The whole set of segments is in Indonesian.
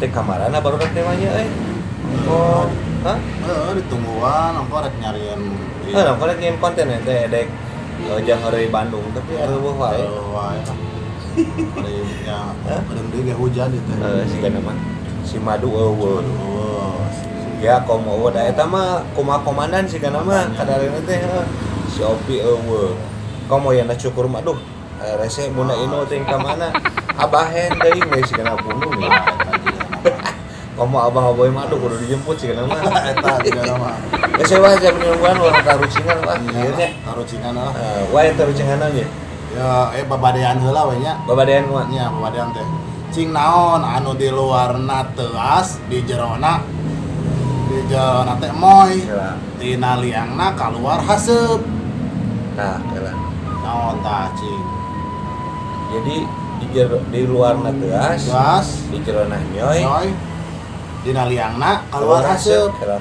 teh kamarana baru rek temanya oh hah ditungguan engko rek nyarian nah kalau nyiin konten teh dek jang hari Bandung tapi eueuh wae ya kadang deui hujan itu si kana mah si Madu eueuh ya komo da eta mah kumaha komandan si kana mah kadarena teh si Opi eueuh komo yana cukur mah duh rese mun ino teh ka mana abahen deui we si kana bunuh komo abah boy mah duh kudu dijemput si kana mah eta di kana mah geus wae jam mingguan ulah tarucingan wah ieu nya tarucingan lah wae tarucinganan nya ya babadean heula we nya babadean kumaha nya babadean teh cing naon anu di luarna teu as di jerona teh moy tina liangna kaluar haseup nah kelah naon tah cing jadi di luarna teu as di jerona nyoy dina liangna kaluar haseup kelah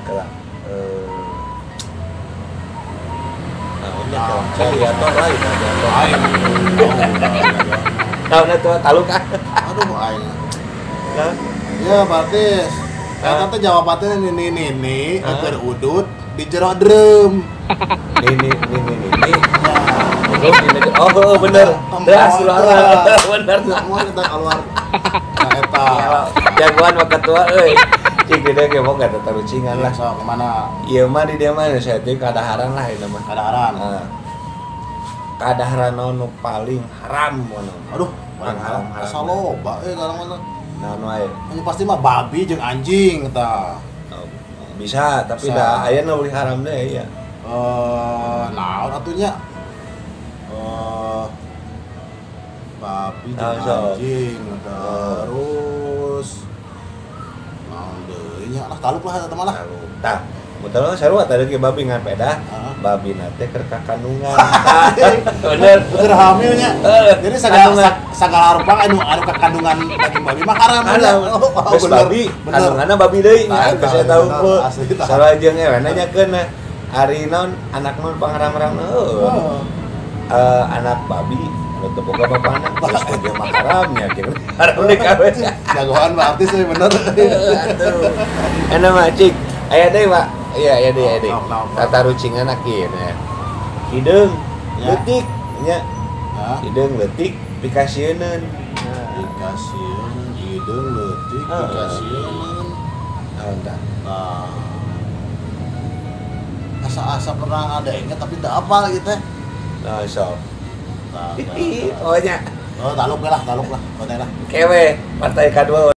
Radiator lain aing tahun itu taluk kan aduh aing ya batis eta teh jawabannya ini keur udut di jero drum ini oh bener das suara bener mau kita keluar nah eta jagoan mah ketua euy cik dia ge mau gak tarucingan lah so kemana ieu mah di dia mah saya teh kadaharan lah itu mah kadaharan nu paling haram mana aduh paling haram asa loba garang mana naon wae ini pasti mah babi jeung anjing eta bisa tapi dah aya nu haram deh ya naon atunya babi jeung anjing terus naon deui nya lah taluk lah eta mah lah tah betul sarua tadi ke babi ngan peda babi nate keur kakandungan bener keur hamilnya jadi sagala rupa anu kakandungan daging babi mah haram geus babi kandunganna babi deui nya geus saya tahu salajeng we nanyakeun ari naon anak naon pangharam-haramna anak babi teu boga bapana terus dia mah haramnya kieu haram deui kawe jagoan mah artis we bener atuh enak mah cik aya deui Pak iya deh tata rucingan kieu nya hideung leutik nya hideung leutik pikasieun hideung leutik pikasieun tah asa-asa pernah ada inget tapi teu apal gitu teh nah sok oh nya taluk lah konten lah kewe partai kedua